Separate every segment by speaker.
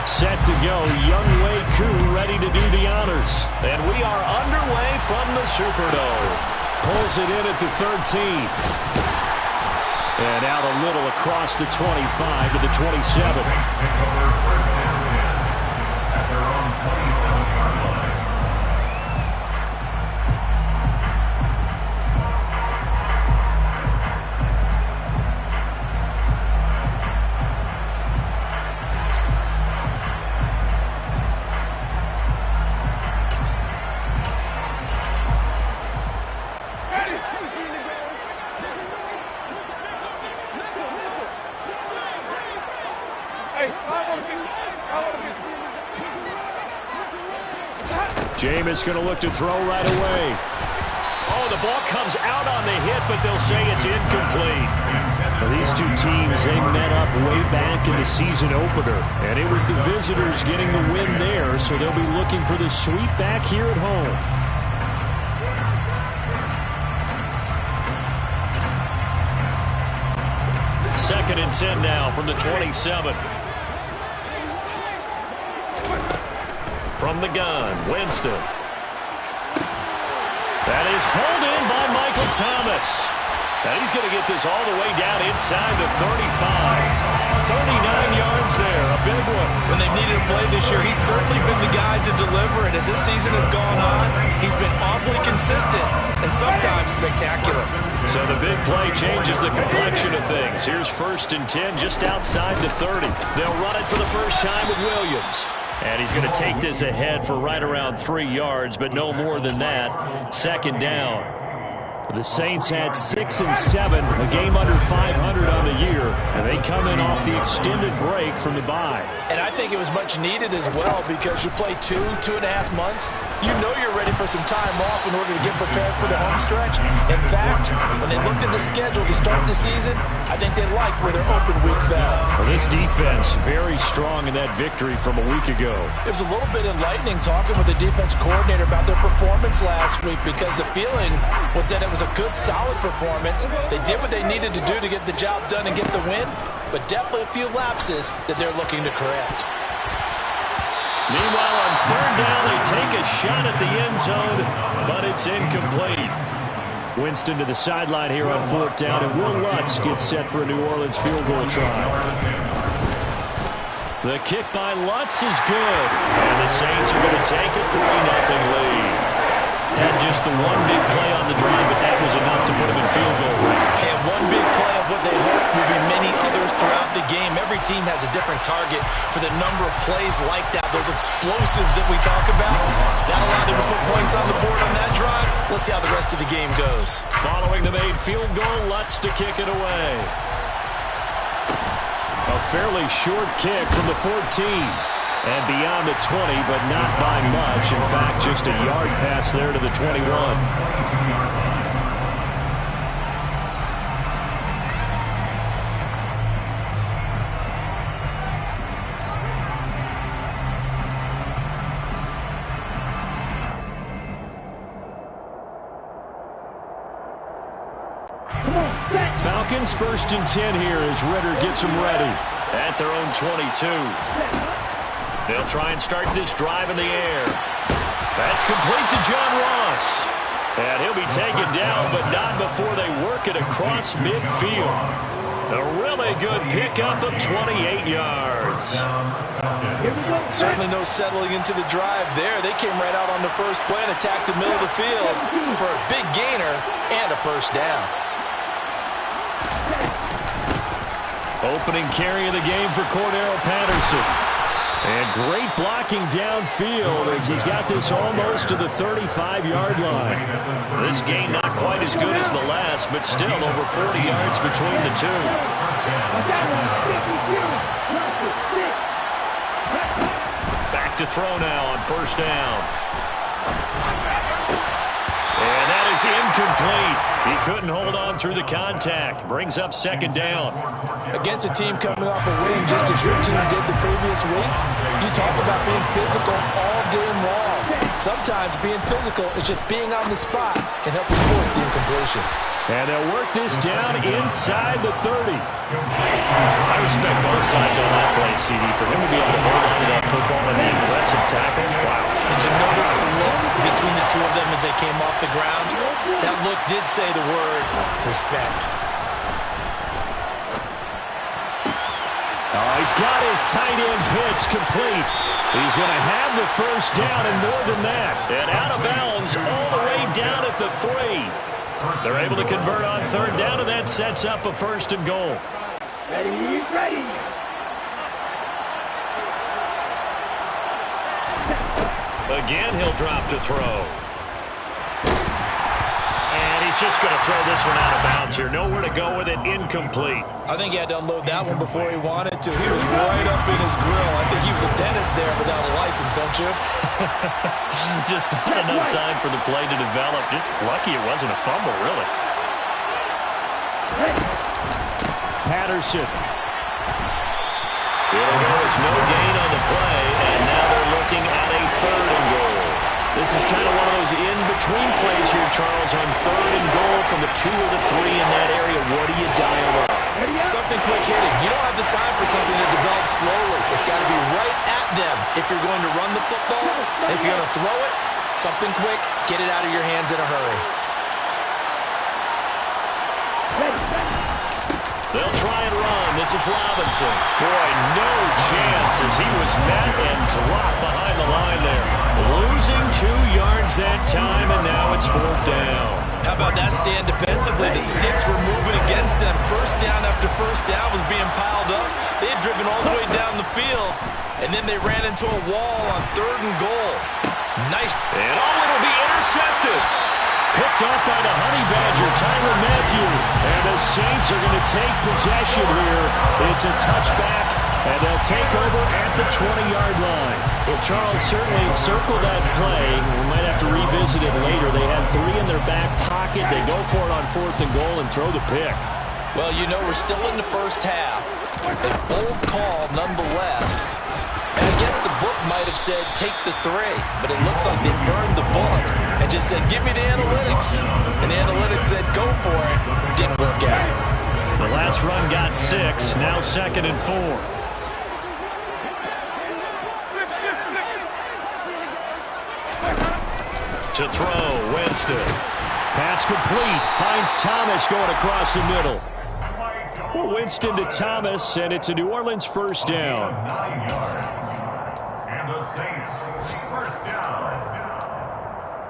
Speaker 1: Set to go. Younghoe Koo ready to do the honors. And we are underway from the Superdome. Pulls it in at the 13. And out a little across the 25 to the 27.
Speaker 2: First and 10 at their own 27-yard line.
Speaker 1: Jameis going to look to throw right away. Oh, the ball comes out on the hit, but they'll say it's incomplete. Well, these two teams, they met up way back in the season opener, and it was the visitors getting the win there, so they'll be looking for the sweep back here at home. Second and 10 now from the 27. From the gun, Winston. That is hauled in by Michael Thomas. And he's going to get this all the way down inside the 35. 39 yards there, a big one.
Speaker 3: When they've needed a play this year, he's certainly been the guy to deliver it. As this season has gone on, he's been awfully consistent and sometimes spectacular.
Speaker 1: So the big play changes the complexion of things. Here's first and 10 just outside the 30. They'll run it for the first time with Williams. And he's going to take this ahead for right around 3 yards, but no more than that. Second down. The Saints had 6 and 7, a game under 500 on the year, and they come in off the extended break from the bye.
Speaker 3: And I think it was much needed as well because you play 2.5 months. You know you're ready for some time off in order to get prepared for the home stretch. In fact, when they looked at the schedule to start the season, I think they liked where their open week fell.
Speaker 1: Well, this defense very strong in that victory from a week ago.
Speaker 3: It was a little bit enlightening talking with the defense coordinator about their performance last week because the feeling was that it was a good, solid performance. They did what they needed to do to get the job done and get the win, but definitely a few lapses that they're looking to correct.
Speaker 1: Meanwhile, on third down, they take a shot at the end zone, but it's incomplete. Winston to the sideline here on fourth down, and Will Lutz gets set for a New Orleans field goal try. The kick by Lutz is good, and the Saints are going to take a 3-0 lead. Had just the one big play on the drive, but that was enough to put him in field goal range.
Speaker 3: And one big play of what they hope will be many others throughout the game. Every team has a different target for the number of plays like that, those explosives that we talk about. That allowed him to put points on the board on that drive. Let's see how the rest of the game goes.
Speaker 1: Following the made field goal, Lutz to kick it away. A fairly short kick from the 14. And beyond the 20, but not by much. In fact, just a yard pass there to the 21. Falcons first and 10 here as Ritter gets them ready at their own 22. They'll try and start this drive in the air. That's complete to John Ross. And he'll be taken down, but not before they work it across midfield. A really good pickup of 28 yards.
Speaker 3: Certainly no settling into the drive there. They came right out on the first play and attacked the middle of the field for a big gainer and a first down.
Speaker 1: Opening carry of the game for Cordero Patterson. And great blocking downfield as he's got this almost to the 35-yard line. This game not quite as good as the last, but still over 40 yards between the two. Back to throw now on first down. And that is incomplete. He couldn't hold on through the contact. Brings up second down.
Speaker 3: Against a team coming off a win just as your team did the previous week, you talk about being physical all game long. Sometimes being physical is just being on the spot and helping force the incompletion.
Speaker 1: And they'll work this down inside the 30. I respect both sides on that play, CD. For him to be able to hold on to that football and the impressive tackle, wow.
Speaker 3: Did you notice the look between the two of them as they came off the ground? That look did say the word respect.
Speaker 1: Oh, he's got his tight end pitch complete. He's going to have the first down and more than that. And out of bounds all the way down at the 3. They're able to convert on third down, and that sets up a first and goal.
Speaker 4: Ready, ready.
Speaker 1: Again, he'll drop to throw. And he's just going to throw this one out of bounds here. Nowhere to go with it, incomplete.
Speaker 3: I think he had to unload that one before he wanted to. He was right up in his grill. I think he was a dentist there without a license, don't you?
Speaker 1: Just not enough time for the play to develop. Just lucky it wasn't a fumble, really. Patterson. It'll go as no gain on the play, and now they're looking at a third and goal. This is kind of one of those in-between plays here, Charles, on third and goal from the 2 or the 3 in that area. What do you dial up?
Speaker 3: Something quick hitting. You don't have the time for something to develop slowly. It's got to be right at them if you're going to run the football. And if you're going to throw it, something quick, get it out of your hands in a hurry.
Speaker 1: They'll try and run. This is Robinson. Boy, no chance as he was met and dropped behind the line there. Losing 2 yards that time, and now it's 4th down.
Speaker 3: How about that stand defensively? The sticks were moving against them. First down after first down was being piled up. They had driven all the way down the field, and then they ran into a wall on third and goal. Nice.
Speaker 1: And it'll be intercepted. Picked off by the Honey Badger, Tyrann Mathieu. And the Saints are going to take possession here. It's a touchback, and they'll take over at the 20-yard line. Well, Charles certainly circled that play. We might have to revisit it later. They had 3 in their back pocket. They go for it on 4th and goal and throw the pick.
Speaker 3: Well, you know, we're still in the first half. A bold call nonetheless. And I guess the book might have said take the 3, but it looks like they burned the book and just said give me the analytics. And the analytics said go for it. Didn't work out.
Speaker 1: The last run got 6, now 2nd and 4. To throw, Winston. Pass complete, finds Thomas going across the middle. Winston to Thomas, and it's a New Orleans first down.
Speaker 2: 9 yards. And the Saints, first down.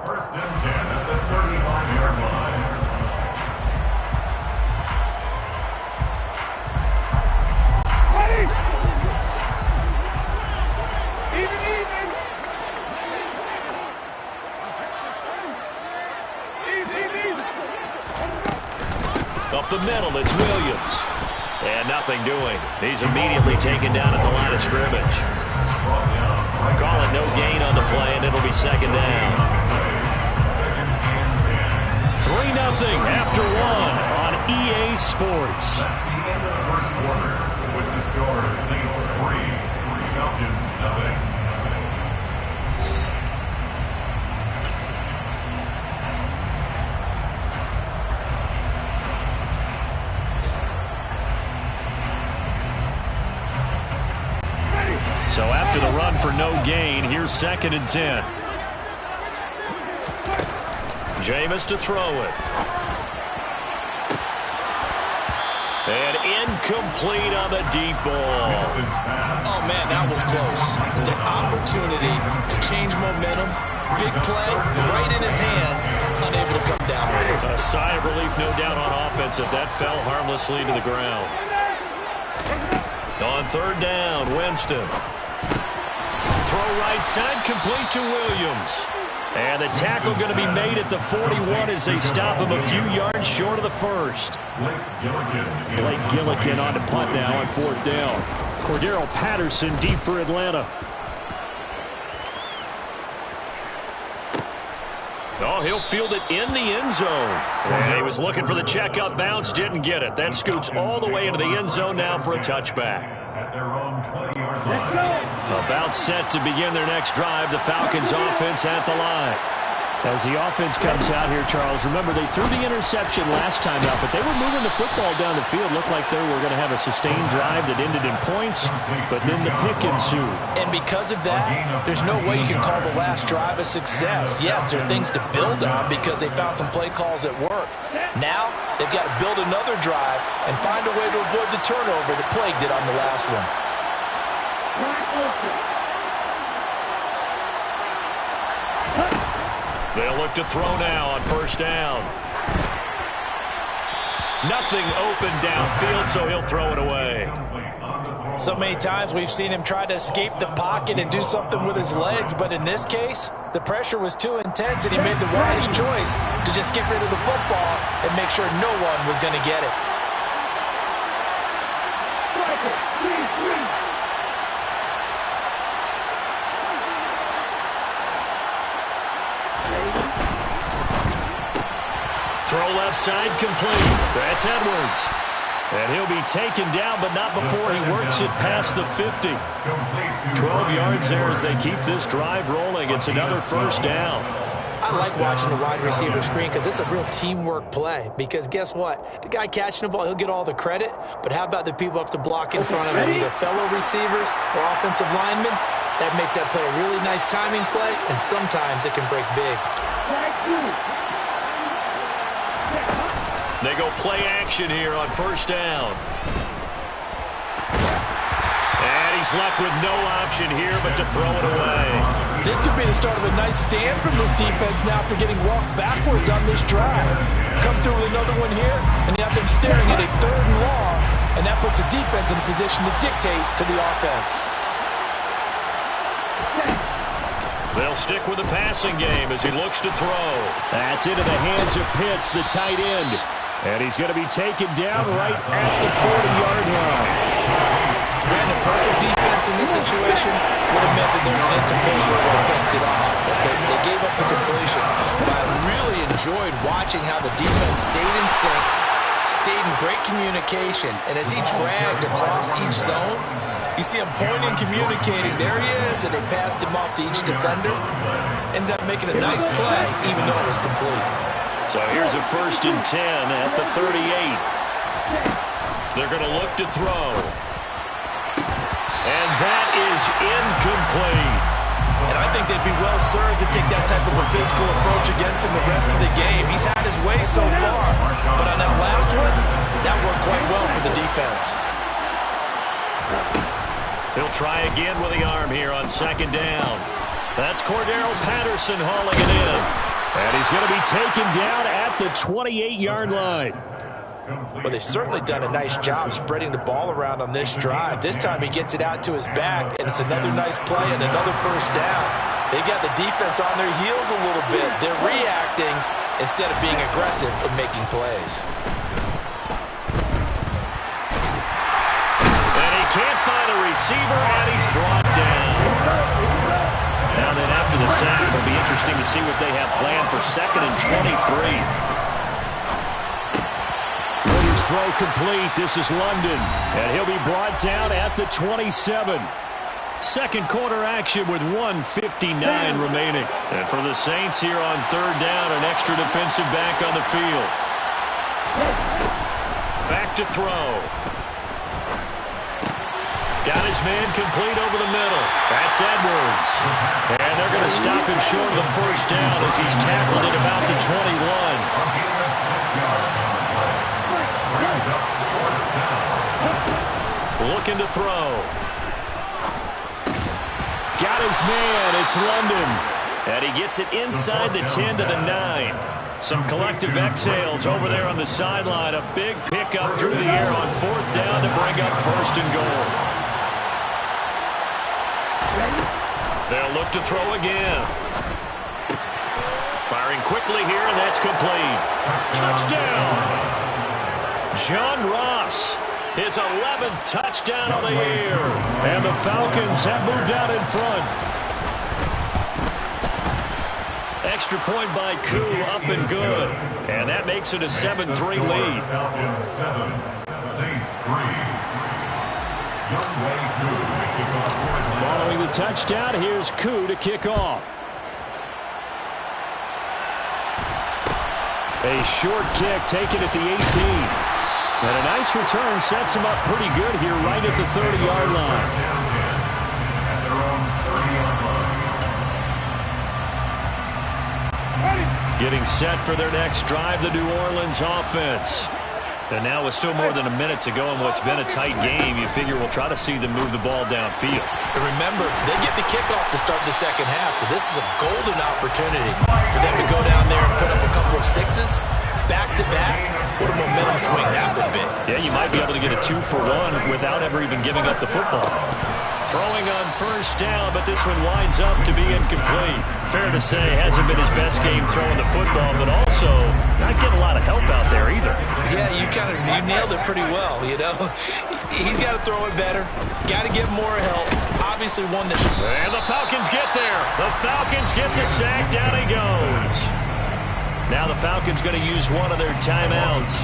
Speaker 2: 1st and 10 at the 35-yard line.
Speaker 4: Ready. Even.
Speaker 1: Up the middle, it's Williams. And nothing doing. He's immediately taken down at the line of scrimmage. Call it no gain on the play, and it'll be 2nd down. 3-0 after 1 on EA Sports.
Speaker 2: That's the end of the first quarter with the score Saints 3, Falcons 0.
Speaker 1: So after the run for no gain, here's 2nd and 10. Jameis to throw it. And incomplete on the deep ball.
Speaker 3: Oh, man, that was close. The opportunity to change momentum, big play, right in his hands, unable to come down with it.
Speaker 1: A sigh of relief, no doubt, on offense if that fell harmlessly to the ground. On 3rd down, Winston. Throw right side, complete to Williams. And the tackle going to be made at the 41 as they stop him a few yards short of the first. Blake Gillikin on to punt now on 4th down. Cordero Patterson deep for Atlanta. Oh, he'll field it in the end zone. And he was looking for the checkup bounce, didn't get it. That scoots all the way into the end zone now for a touchback.
Speaker 2: their own 20-yard line.
Speaker 1: About set to begin their next drive. The Falcons offense at the line. As the offense comes out here, Charles, remember they threw the interception last time out, but they were moving the football down the field. Looked like they were going to have a sustained drive that ended in points, but then the pick ensued.
Speaker 3: And because of that, there's no way you can call the last drive a success. Yes, there are things to build on because they found some play calls at work. Now, they've got to build another drive and find a way to avoid the turnover that plagued it on the last one.
Speaker 1: They'll look to throw now on first down. Nothing open downfield, so he'll throw it away.
Speaker 3: So many times we've seen him try to escape the pocket and do something with his legs, but in this case, the pressure was too intense and he made the wise choice to just get rid of the football and make sure no one was going to get it.
Speaker 1: Throw left side complete. That's Edwards. And he'll be taken down, but not before he works it past the 50. 12 yards there as they keep this drive rolling. It's another first down.
Speaker 3: I like watching the wide receiver screen because it's a real teamwork play. Because guess what? The guy catching the ball, he'll get all the credit. But how about the people up to block in front of him, either fellow receivers or offensive linemen? That makes that play a really nice timing play, and sometimes it can break big.
Speaker 1: They go play action here on first down. And he's left with no option here but to throw it away.
Speaker 3: This could be the start of a nice stand from this defense now for getting walked backwards on this drive. Come through with another one here, and you have them staring at a 3rd and long, and that puts the defense in a position to dictate to the offense.
Speaker 1: They'll stick with the passing game as he looks to throw. That's into the hands of Pitts, the tight end. And he's going to be taken down right at the 40-yard line.
Speaker 3: Brandon, perfect defense in this situation would have meant that there was an incompletion that would have picked it off. Okay, so they gave up the completion. But I really enjoyed watching how the defense stayed in sync, stayed in great communication. And as he dragged across each zone, you see him pointing, communicating. There he is, and they passed him off to each defender. Ended up making a nice play, even though it was complete.
Speaker 1: So here's a 1st and 10 at the 38. They're going to look to throw. And that is incomplete.
Speaker 3: And I think they'd be well served to take that type of a physical approach against him the rest of the game. He's had his way so far. But on that last one, that worked quite well for the defense.
Speaker 1: He'll try again with the arm here on 2nd down. That's Cordero Patterson hauling it in. And he's going to be taken down at the 28-yard line.
Speaker 3: Well, they've certainly done a nice job spreading the ball around on this drive. This time he gets it out to his back, and it's another nice play and another first down. They got the defense on their heels a little bit. They're reacting instead of being aggressive and making plays.
Speaker 1: And he can't find a receiver, and he's brought down. Now then, after the sack, it'll be interesting to see what they have planned for 2nd and 23. Williams throw complete. This is London, and he'll be brought down at the 27. Second quarter action with 1:59 remaining. And for the Saints here on 3rd down, an extra defensive back on the field. Back to throw. Got his man complete over the middle. That's Edwards. And they're going to stop him short of the first down as he's tackled at about the 21. Looking to throw. Got his man. It's London. And he gets it inside the 10 to the 9. Some collective exhales over there on the sideline. A big pickup through the air on 4th down to bring up 1st and goal. They'll look to throw again. Firing quickly here, and that's complete. Touchdown! John Ross, his 11th touchdown of the year. And the Falcons have moved out in front. Extra point by Koo, up and good. And that makes it a 7-3 lead.
Speaker 2: Falcons 7, Saints 3.
Speaker 1: Following the touchdown, here's Koo to kick off. A short kick taken at the 18. And a nice return sets him up pretty good here right at the 30-yard line. Getting set for their next drive, the New Orleans offense. And now with still more than a minute to go in what's been a tight game, you figure we'll try to see them move the ball downfield.
Speaker 3: And remember, they get the kickoff to start the second half, so this is a golden opportunity for them to go down there and put up a couple of sixes back-to-back. What a momentum swing that would be.
Speaker 1: Yeah, you might be able to get a 2-for-1 without ever even giving up the football. Throwing on first down, but this one winds up to be incomplete. Fair to say, hasn't been his best game throwing the football, but also not getting a lot of help out there either.
Speaker 3: Yeah, you nailed it pretty well, you know. He's got to throw it better. Got to get more help. Obviously one that...
Speaker 1: And the Falcons get there. The Falcons get the sack. Down he goes. Now the Falcons going to use one of their timeouts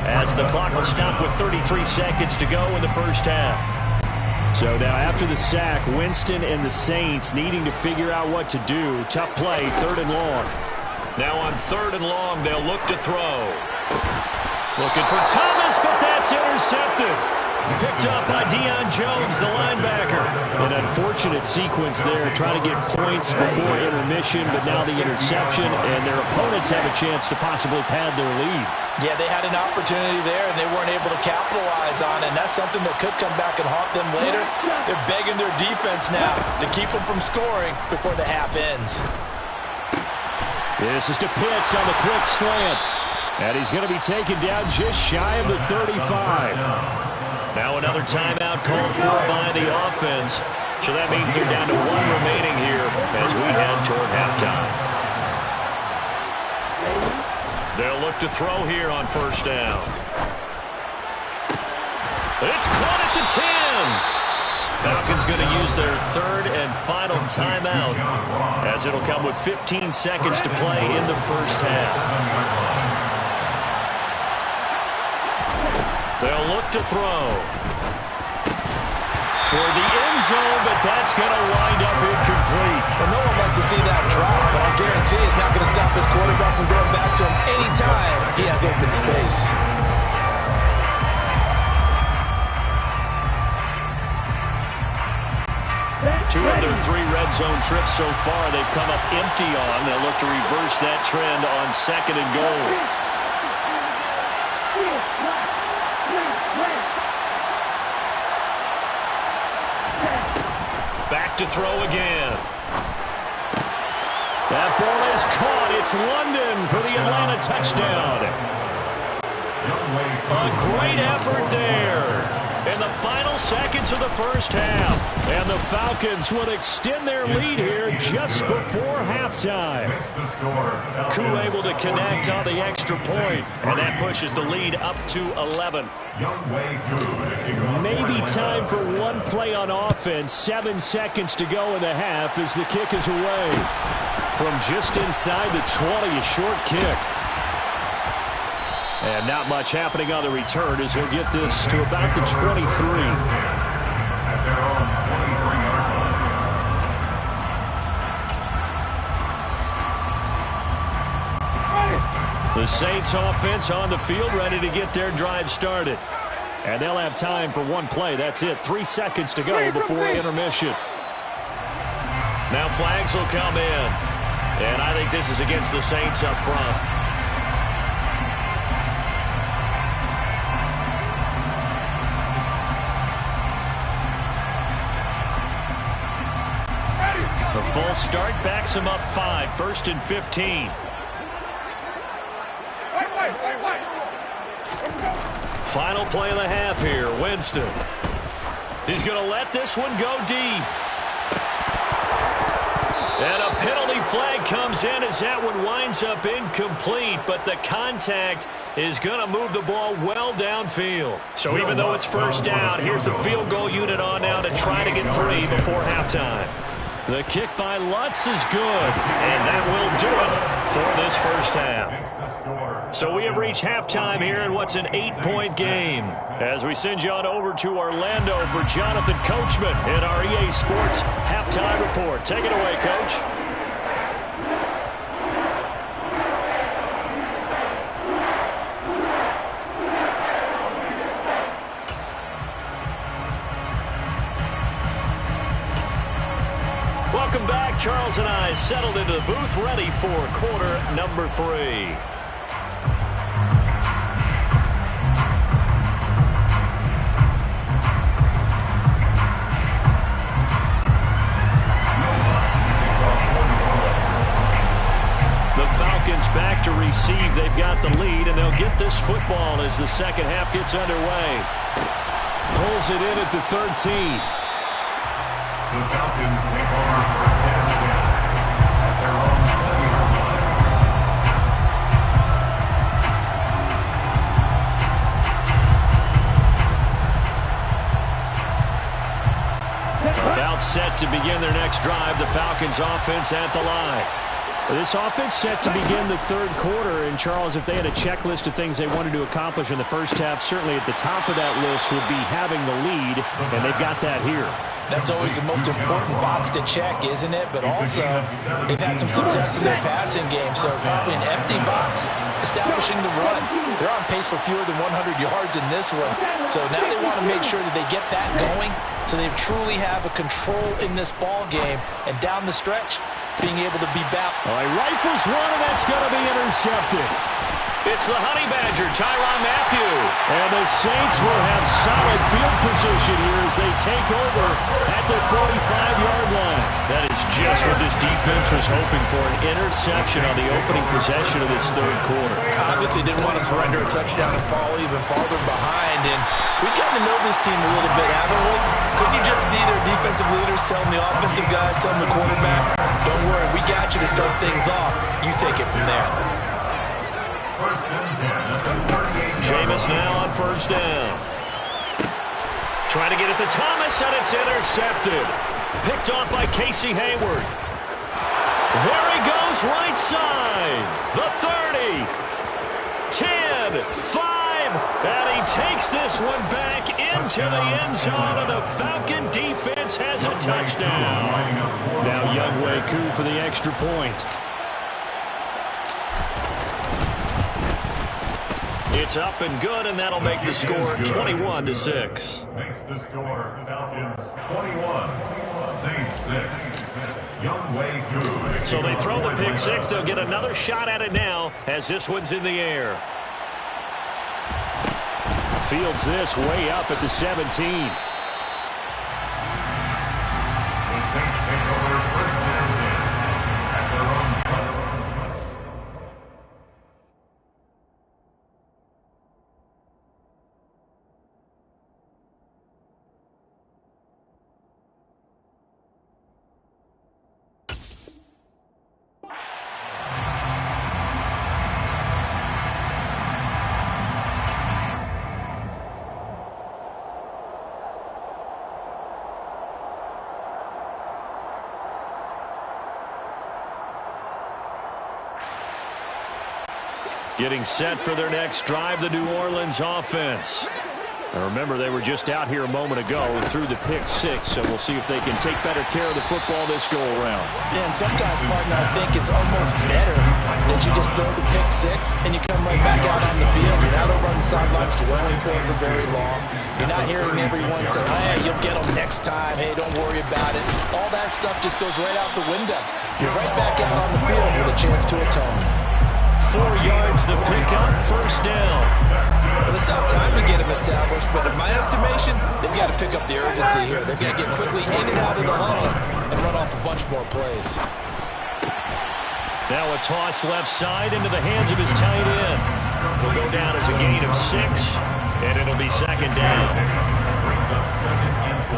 Speaker 1: as the clock will stop with 33 seconds to go in the first half. So now after the sack, Winston and the Saints needing to figure out what to do. Tough play, 3rd and long. Now on 3rd and long, they'll look to throw. Looking for Thomas, but that's intercepted. Picked up by Deion Jones, the linebacker. An unfortunate sequence there, trying to get points before intermission, but now the interception, and their opponents have a chance to possibly pad their lead.
Speaker 3: Yeah, they had an opportunity there, and they weren't able to capitalize on it, and that's something that could come back and haunt them later. They're begging their defense now to keep them from scoring before the half ends.
Speaker 1: This is to Pitts on the quick slant, and he's going to be taken down just shy of the 35. Now another timeout called for by the offense. So that means they're down to 1 remaining here as we head toward halftime. They'll look to throw here on first down. It's caught at the 10. Falcons going to use their 3rd and final timeout as it'll come with 15 seconds to play in the first half. They'll look to throw toward the end zone, but that's going to wind up incomplete.
Speaker 3: Well, no one wants to see that drop, but I'll guarantee it's not going to stop this quarterback from going back to him anytime he has open space.
Speaker 1: Two of their 3 red zone trips so far, they've come up empty on. They'll look to reverse that trend on 2nd and goal. Back to throw again. That ball is caught. It's London for the Atlanta touchdown. A great effort there in the final seconds of the first half. And the Falcons will extend their lead here just before halftime. Koo able to connect on the extra point, and that pushes the lead up to 11. Maybe time for one play on offense. 7 seconds to go in the half as the kick is away. From just inside the 20, a short kick. And not much happening on the return as he'll get this to about the 23. The Saints offense on the field ready to get their drive started. And they'll have time for one play. That's it. 3 seconds to go before intermission. Now flags will come in. And I think this is against the Saints up front. The false start backs him up 5. 1st and 15. Final play of the half here. Winston. He's going to let this one go deep. And a penalty flag comes in as that one winds up incomplete, but the contact is going to move the ball well downfield. So even though it's first down, here's the field goal unit on now to try to get 3 before halftime. The kick by Lutz is good, and that will do it for this first half. So we have reached halftime here in what's an 8-point game. As we send you on over to Orlando for Jonathan Coachman in our EA Sports Halftime Report. Take it away, Coach. Welcome back. Charles and I settled into the booth, ready for quarter number 3. The Falcons back to receive. They've got the lead, and they'll get this football as the second half gets underway. Pulls it in at the 13.
Speaker 2: The Falcons take over first and 10 at their own 20-yard line.
Speaker 1: About set to begin their next drive. The Falcons offense at the line. This offense set to begin the third quarter. And, Charles, if they had a checklist of things they wanted to accomplish in the first half, certainly at the top of that list would be having the lead, and they've got that here.
Speaker 3: That's always the most important box to check, isn't it? But also, they've had some success in their passing game, so probably an empty box establishing the run. They're on pace for fewer than 100 yards in this one. So now they want to make sure that they get that going so they truly have a control in this ball game. And down the stretch, being able to be back.
Speaker 1: All right, rifles one, and that's going to be intercepted. It's the Honey Badger, Tyrann Mathieu. And the Saints will have solid field position here as they take over at the 45-yard line. That is just what this defense was hoping for, an interception on the opening possession of this third quarter.
Speaker 3: Obviously didn't want to surrender a touchdown and fall even farther behind. And we've gotten to know this team a little bit, haven't we? Couldn't you just see their defensive leaders telling the offensive guys, telling the quarterback, don't worry, we got you to start things off. You take it from there.
Speaker 2: First and 10 at the 38.
Speaker 1: Jameis now on first down. Trying to get it to Thomas, and it's intercepted. Picked off by Casey Hayward. There he goes, right side. The 30. 10, 5, and he takes this one back into the end zone, and the Falcon defense has a touchdown. Now Younghoe Koo for the extra point. It's up and good, and that'll make the score 21-6.
Speaker 2: Makes the score Falcons 21, Saints 6. Younghoe Koo.
Speaker 1: So they throw the pick six. They'll get another shot at it now as this one's in the air. Fields this way up at the 17.
Speaker 2: The Saints take over first and 10 at their own 20.
Speaker 1: Getting set for their next drive, the New Orleans offense. Now remember, they were just out here a moment ago through the pick six, so we'll see if they can take better care of the football this go-around.
Speaker 3: Yeah, and sometimes, partner, I think it's almost better that you just throw the pick six and you come right back out on the field. You're not over on the sidelines dwelling for it for very long. You're not hearing everyone say, hey, you'll get them next time. Hey, don't worry about it. All that stuff just goes right out the window. You're right back out on the field with a chance to atone.
Speaker 1: 4 yards the pickup, first down.
Speaker 3: Well, they still have time to get him established, but in my estimation, they've got to pick up the urgency here. They've got to get quickly in and out of the huddle and run off a bunch more plays.
Speaker 1: Now a toss left side into the hands of his tight end. Will go down as a gain of 6, and it'll be second down.
Speaker 2: Brings up second and 4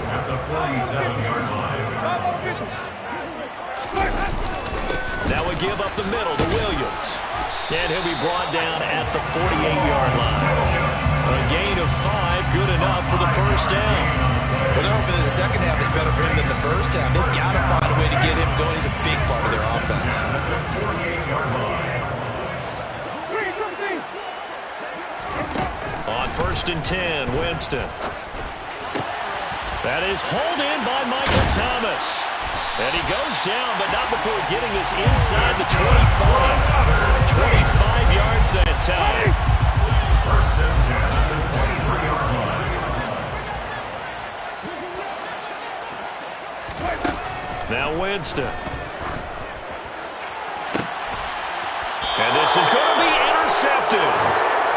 Speaker 2: at the 47-yard line.
Speaker 1: Now we give up the middle to Williams. And he'll be brought down at the 48-yard line. A gain of 5, good enough for the first down.
Speaker 3: Well, they're hoping that the second half is better for him than the first half. They've got to find a way to get him going. He's a big part of their offense.
Speaker 1: On 1st and 10, Winston. That is hauled in by Michael Thomas. And he goes down, but not before getting this inside the 25. 25 yards that time.
Speaker 2: 1st and 10 at the 23-yard line.
Speaker 1: Now Winston. And this is going to be intercepted.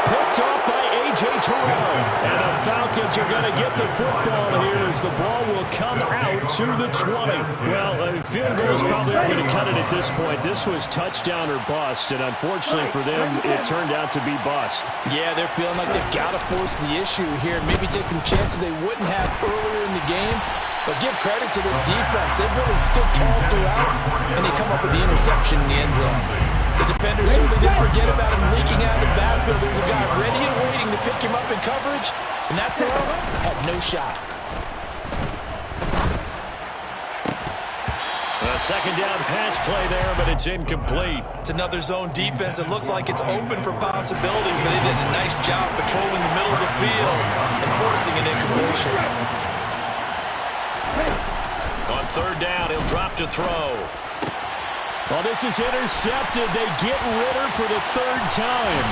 Speaker 1: Picked off by A.J. Terrell. And the Falcons are going to get the football here as the ball will come out to the 20. Well, field goal is probably not going to cut it at this point. This was touchdown or bust, and unfortunately for them, it turned out to be bust.
Speaker 3: Yeah, they're feeling like they've got to force the issue here. Maybe take some chances they wouldn't have earlier in the game. But give credit to this defense. They've really stood tall throughout, and they come up with the interception in the end zone. The defenders certainly didn't forget about him leaking out of the backfield. There was a guy ready and waiting to pick him up in coverage, and that throw had no shot.
Speaker 1: A second down pass play there, but it's incomplete.
Speaker 3: It's another zone defense. It looks like it's open for possibilities, but they did a nice job patrolling the middle of the field and forcing an incompletion.
Speaker 1: On 3rd down, he'll drop to throw. Well, this is intercepted. They get Ritter for the 3rd time.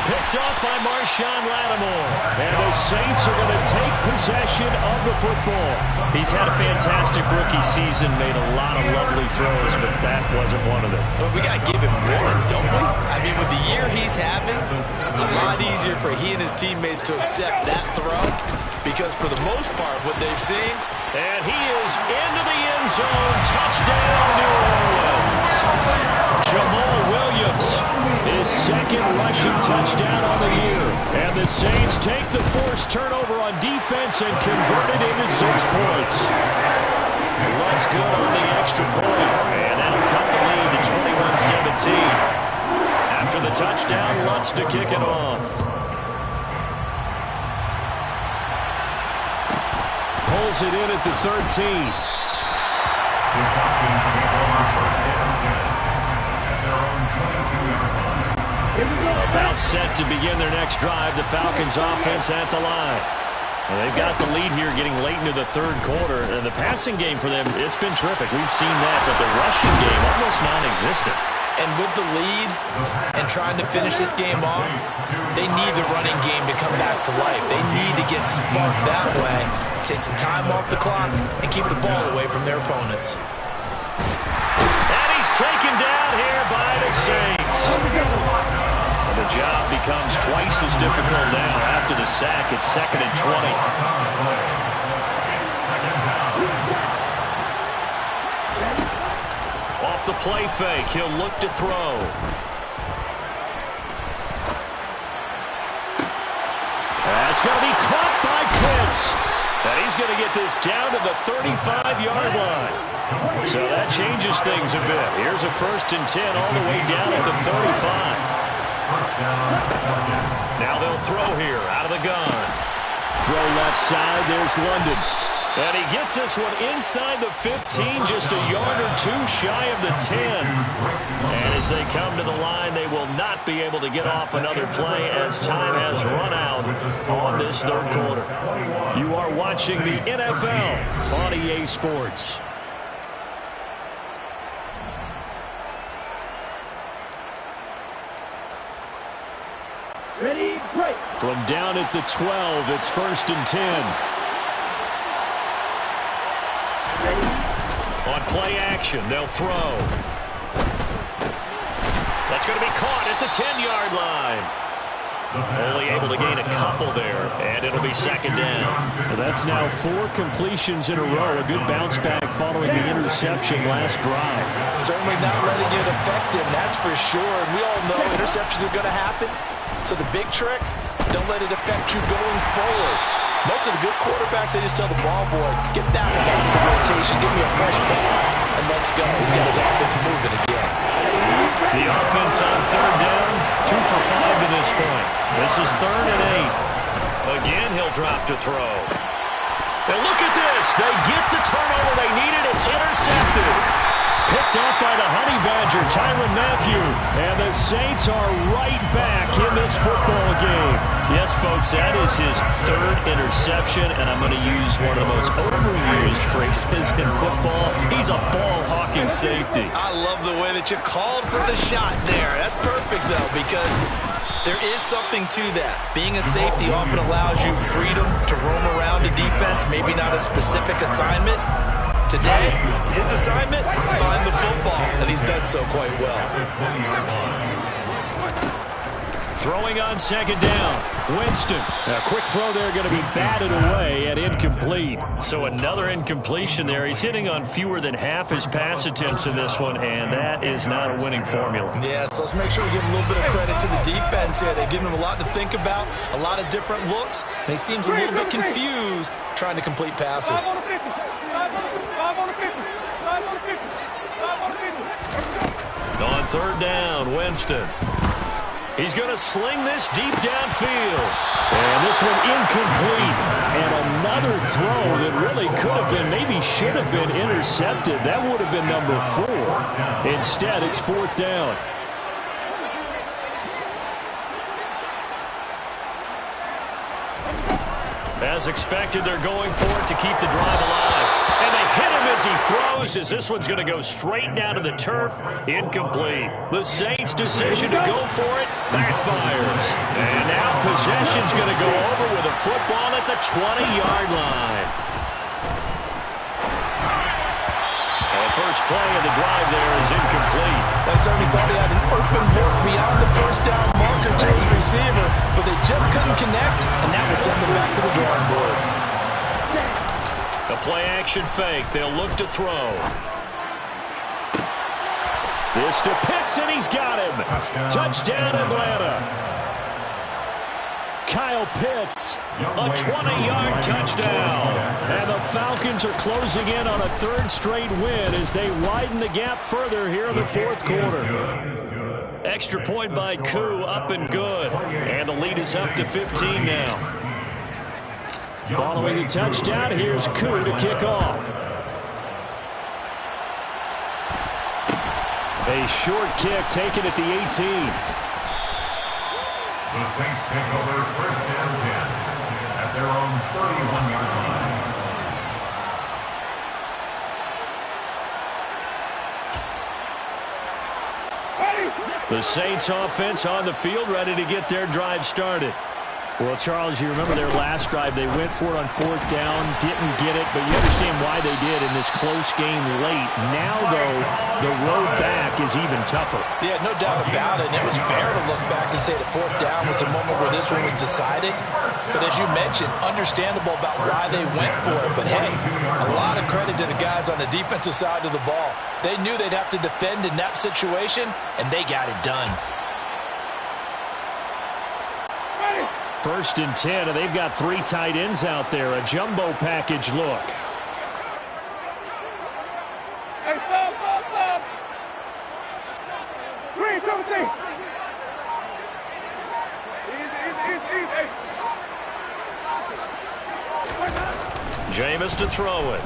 Speaker 1: Picked off by Marshawn Lattimore. And the Saints are going to take possession of the football. He's had a fantastic rookie season, made a lot of lovely throws, but that wasn't one of them.
Speaker 3: Well, we got to give him one, don't we? I mean, with the year he's having, a lot easier for he and his teammates to accept that throw, because for the most part, what they've seen.
Speaker 1: And he is into the end zone. Touchdown, New Orleans. Jamal Williams, his 2nd rushing touchdown on the year. And the Saints take the forced turnover on defense and convert it into 6 points. Lutz good on the extra point. And that'll cut the lead to 21-17. After the touchdown, Lutz to kick it off. Pulls it in at the 13.
Speaker 2: The Falcons take over 1st and 10 at their own 22-yard line.
Speaker 1: About set to begin their next drive. The Falcons offense at the line. Well, they've got the lead here getting late into the 3rd quarter. And the passing game for them, it's been terrific. We've seen that, but the rushing game almost non-existent.
Speaker 3: And with the lead and trying to finish this game off, they need the running game to come back to life. They need to get sparked that way, take some time off the clock, and keep the ball away from their opponents.
Speaker 1: And he's taken down here by the Saints. And the job becomes twice as difficult now after the sack. It's 2nd and 20. Off the play fake, he'll look to throw. That's going to be caught by Pitts. And he's going to get this down to the 35-yard line. So that changes things a bit. Here's a 1st and 10 all the way down at the 35. Now they'll throw here out of the gun. Throw left side, there's London. And he gets this one inside the 15, just a yard or 2 shy of the 10. And as they come to the line, they will not be able to get off another play as time has run out on this 3rd quarter. You are watching the NFL on EA Sports.
Speaker 4: Ready, break.
Speaker 1: From down at the 12, it's 1st and 10. On play action, they'll throw. That's going to be caught at the 10-yard line. Only able to gain a couple there, and it'll be 2nd down. Well, that's now 4 completions in a row. A good bounce back following the interception last drive.
Speaker 3: Certainly not letting it affect him, that's for sure. And we all know interceptions are going to happen. So the big trick, don't let it affect you going forward. Most of the good quarterbacks, they just tell the ball boy, get that one out of the rotation, give me a fresh ball, and let's go. He's got his offense moving again.
Speaker 1: The offense on 3rd down, 2 for 5 to this point. This is 3rd and 8. Again, he'll drop to throw. And look at this. this. They get the turnover they needed. It's intercepted. Picked off by the Honey Badger, Tyrann Mathieu. And the Saints are right back in this football game. Yes, folks, that is his third interception, and I'm going to use one of the most overused phrases in football. He's a ball-hawking safety.
Speaker 3: I love the way that you called for the shot there. That's perfect, though, because there is something to that. Being a safety often allows you freedom to roam around a defense, maybe not a specific assignment. Today, his assignment, find the football, and he's done so quite well.
Speaker 1: Throwing on second down, Winston. A quick throw there going to be batted away and incomplete. So another incompletion there. He's hitting on fewer than half his pass attempts in this one, and that is not a winning formula.
Speaker 3: Yeah, so let's make sure we give a little bit of credit to the defense here. They've given him a lot to think about, a lot of different looks, and he seems a little bit confused trying to complete passes.
Speaker 1: On third down, Winston. He's going to sling this deep downfield. And this one incomplete. And another throw that really could have been, maybe should have been intercepted. That would have been number 4. Instead, it's fourth down. As expected, they're going for it to keep the drive alive. And they hit him as he throws, as this one's going to go straight down to the turf. Incomplete. The Saints' decision to go for it backfires. And now possession's going to go over with a football at the 20-yard line. The first play of the drive there is incomplete.
Speaker 3: They certainly thought he had an open look beyond the first down marker to his receiver, but they just couldn't connect, and that will send them back to the drawing board.
Speaker 1: A play-action fake. They'll look to throw. This to Pitts, and he's got him. Touchdown, Atlanta. Kyle Pitts, a 20-yard touchdown. And the Falcons are closing in on a third straight win as they widen the gap further here in the fourth quarter. Extra point by Koo, up and good. And the lead is up to 15 now. Following the touchdown, here's Koo to kick off. A short kick taken at the 18.
Speaker 2: The Saints take over first and 10 at their own 31-yard line.
Speaker 1: The Saints offense on the field, ready to get their drive started. Well, Charles, you remember their last drive. They went for it on fourth down, didn't get it, but you understand why they did in this close game late. Now, though, the road back is even tougher.
Speaker 3: Yeah, no doubt about it, and it was fair to look back and say the fourth down was a moment where this one was decided. But as you mentioned, understandable about why they went for it. But, hey, a lot of credit to the guys on the defensive side of the ball. They knew they'd have to defend in that situation, and they got it done.
Speaker 1: First and 10, and they've got 3 tight ends out there. A jumbo package look.
Speaker 4: Hey, stop. 3, 2, 3. Easy.
Speaker 1: Jameis to throw it.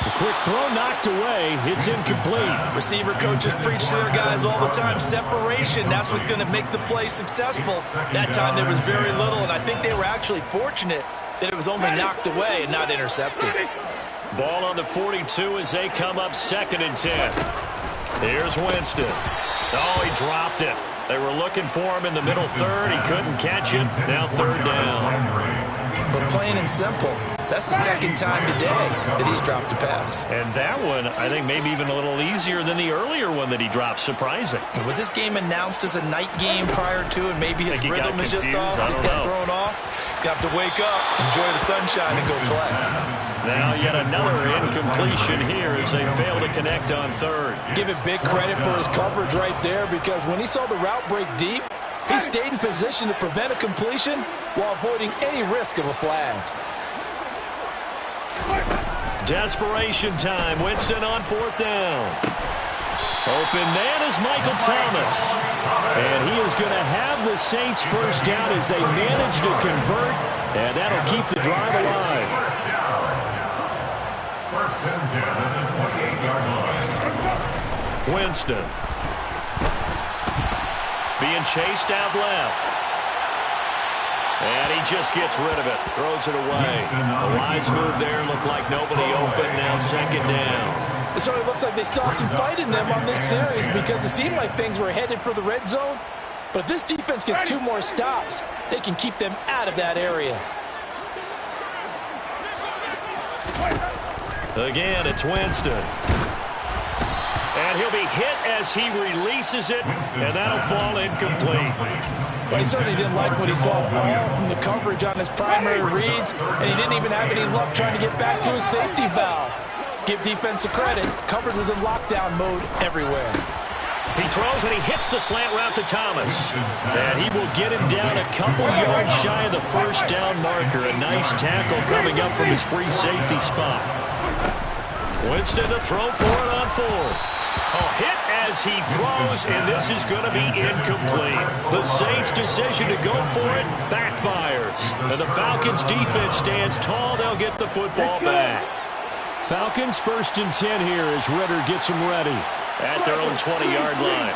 Speaker 1: A quick throw knocked away. It's incomplete.
Speaker 3: Receiver coaches preach to their guys all the time. Separation, that's what's going to make the play successful. That time there was very little, and I think they were actually fortunate that it was only knocked away and not intercepted.
Speaker 1: Ball on the 42 as they come up second and 10. Here's Winston. Oh, he dropped it. They were looking for him in the middle third. He couldn't catch it. Now third down.
Speaker 3: But plain and simple, that's the second time today that he's dropped a pass.
Speaker 1: And that one, I think, maybe even a little easier than the earlier one that he dropped. Surprising.
Speaker 3: Was this game announced as a night game prior to, and maybe his rhythm is just off? He's got thrown off. He's got to wake up, enjoy the sunshine, and go play.
Speaker 1: Now yet another incompletion here as they fail to connect on third.
Speaker 3: Give it big credit for his coverage right there, because when he saw the route break deep, he stayed in position to prevent a completion while avoiding any risk of a flag.
Speaker 1: Desperation time. Winston on fourth down. Open man is Michael Thomas. And he is going to have the Saints first down as they manage to convert. And that'll keep the drive alive.
Speaker 2: at the 28-yard line.
Speaker 1: Winston. Being chased out left. And he just gets rid of it. Throws it away. A wise move there. Looked like nobody open. Now second down.
Speaker 3: It sort of looks like they still have some fight in them on this series because it seemed like things were headed for the red zone. But if this defense gets 2 more stops, they can keep them out of that area.
Speaker 1: Again, it's Winston. And he'll be hit as he releases it, and that'll fall incomplete.
Speaker 3: Well, he certainly didn't like what he saw all from the coverage on his primary reads, and he didn't even have any luck trying to get back to his safety valve. Give defense a credit. Coverage was in lockdown mode everywhere.
Speaker 1: He throws and he hits the slant route to Thomas. And he will get him down a couple yards shy of the first down marker. A nice tackle coming up from his free safety spot. Winston to throw for it on 4. Hit as he throws, and this is going to be incomplete. The Saints' decision to go for it backfires. And the Falcons' defense stands tall. They'll get the football back. Falcons 1st and 10 here as Ritter gets them ready at their own 20-yard line.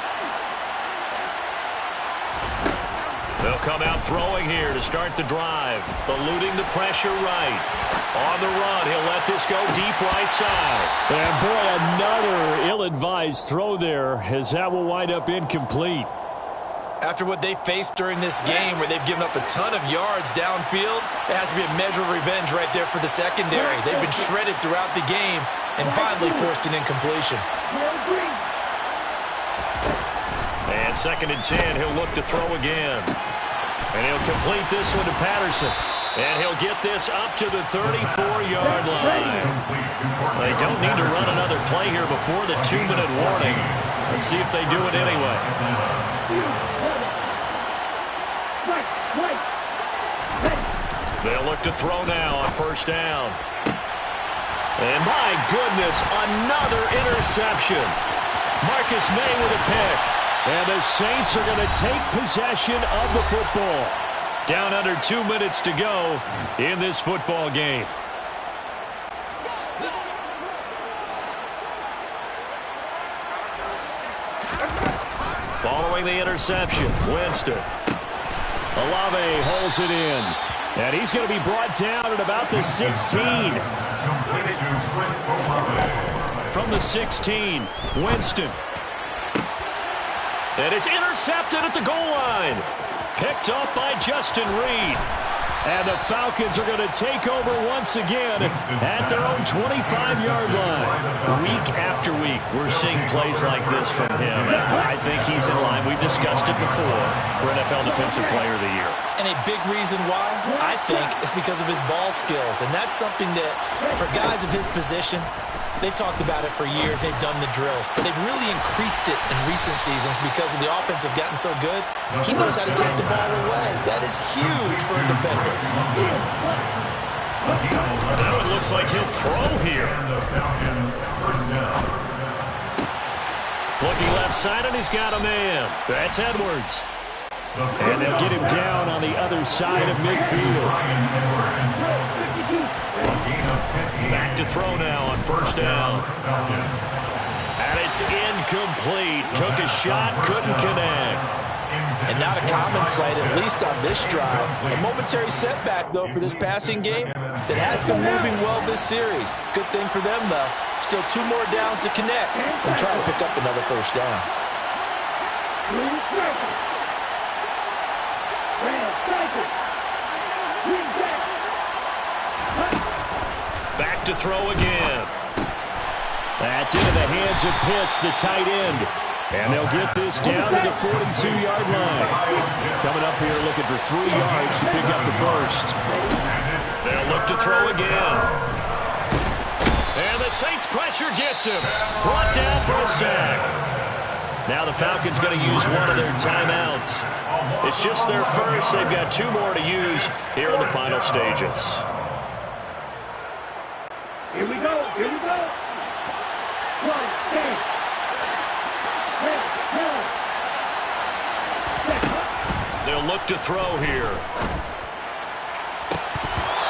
Speaker 1: They'll come out throwing here to start the drive. Eluding the pressure right. On the run, he'll let this go deep right side. And boy, another ill-advised throw there as that will wind up incomplete.
Speaker 3: After what they faced during this game where they've given up a ton of yards downfield, there has to be a measure of revenge right there for the secondary. They've been shredded throughout the game and finally forced an incompletion.
Speaker 1: And 2nd and 10, he'll look to throw again. And he'll complete this one to Patterson. And he'll get this up to the 34-yard line. They don't need to run another play here before the 2-minute warning. Let's see if they do it anyway. They'll look to throw now on 1st down. And my goodness, another interception. Marcus May with a pick. And the Saints are going to take possession of the football. Down under 2 minutes to go in this football game. Following the interception, Winston. Olave holds it in. And he's going to be brought down at about the 16. From the 16, Winston. And it's intercepted at the goal line. Picked up by Justin Reed. And the Falcons are going to take over once again at their own 25-yard line. Week after week, we're seeing plays like this from him. I think he's in line. We've discussed it before for NFL Defensive Player of the Year.
Speaker 3: And a big reason why, I think, is because of his ball skills. And that's something that, for guys of his position, they've talked about it for years. They've done the drills. But they've really increased it in recent seasons because of the offense have gotten so good. He knows how to take the ball away. That is huge for a defender.
Speaker 1: Now it looks like he'll throw here. Looking left side, and he's got a man. That's Edwards. And they'll get him down on the other side of midfield. Back to throw now on 1st down. And it's incomplete. Took a shot, couldn't connect.
Speaker 3: And not a common sight, at least on this drive. A momentary setback, though, for this passing game that has been moving well this series. Good thing for them, though. Still 2 more downs to connect and try to pick up another 1st down.
Speaker 1: Back to throw again. That's into the hands of Pitts, the tight end. And they'll get this down to the 42-yard line. Coming up here looking for 3 yards to pick up the 1st. They'll look to throw again. And the Saints pressure gets him. Brought down for a sack. Now the Falcons going to use one of their timeouts. It's just their first. They've got 2 more to use here in the final stages.
Speaker 4: Here we go. Here we go.
Speaker 1: They'll look to throw here.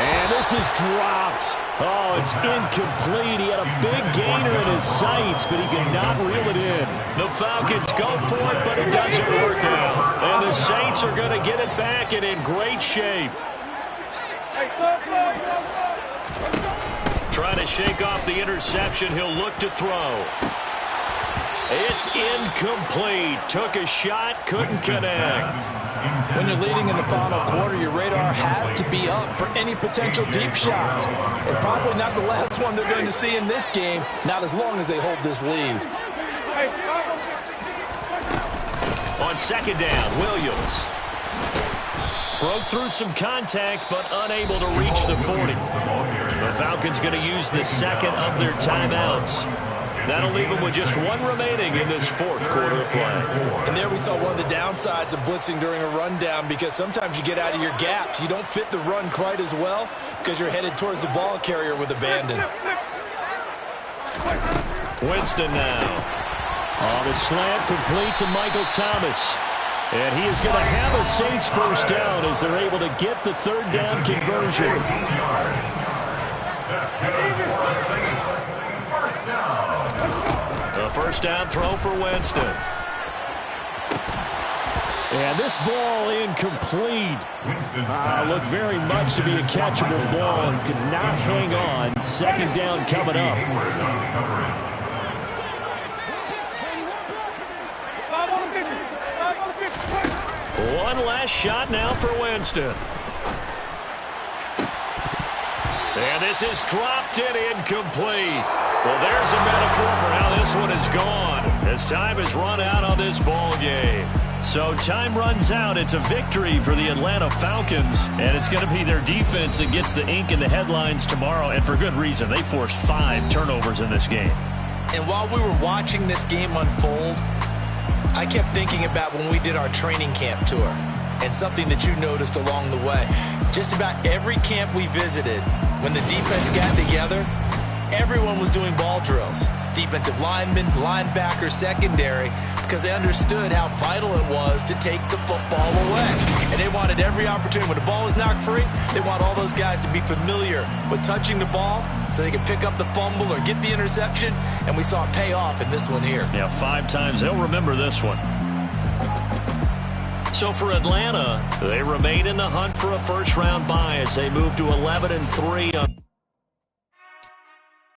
Speaker 1: And this is dropped. Oh, it's incomplete. He had a big gainer in his sights, but he could not reel it in. The Falcons go for it, but it doesn't work out. And the Saints are going to get it back and in great shape. Trying to shake off the interception. He'll look to throw. It's incomplete. Took a shot, couldn't connect.
Speaker 3: When you're leading in the final quarter, your radar has to be up for any potential deep shots. And probably not the last one they're going to see in this game, not as long as they hold this lead.
Speaker 1: On second down, Williams. Broke through some contact, but unable to reach the 40. The Falcons going to use the second of their timeouts. That'll leave them with just one remaining in this fourth quarter of play.
Speaker 3: And there we saw one of the downsides of blitzing during a rundown, because sometimes you get out of your gaps. You don't fit the run quite as well because you're headed towards the ball carrier with abandon.
Speaker 1: Winston now. On the slant, complete to Michael Thomas. And he is going to have a Saints first down as they're able to get the third down conversion.
Speaker 2: That's good for the Saints. First down.
Speaker 1: A first down throw for Winston. And this ball incomplete. Looked very much to be a catchable ball and could not hang on. Second down coming up. One last shot now for Winston. And this is dropped and incomplete. Well, there's a metaphor for how this one is gone, as time has run out on this ball game. So time runs out. It's a victory for the Atlanta Falcons, and it's going to be their defense that gets the ink in the headlines tomorrow, and for good reason. They forced 5 turnovers in this game.
Speaker 3: And while we were watching this game unfold, I kept thinking about when we did our training camp tour, and something that you noticed along the way. Just about every camp we visited, when the defense got together, everyone was doing ball drills. Defensive linemen, linebackers, secondary, because they understood how vital it was to take the football away. And they wanted every opportunity. When the ball was knocked free, they want all those guys to be familiar with touching the ball so they could pick up the fumble or get the interception. And we saw it pay off in this one here.
Speaker 1: Yeah, 5 times. They'll remember this one. So for Atlanta, they remain in the hunt for a first-round bye as they move to 11-3 on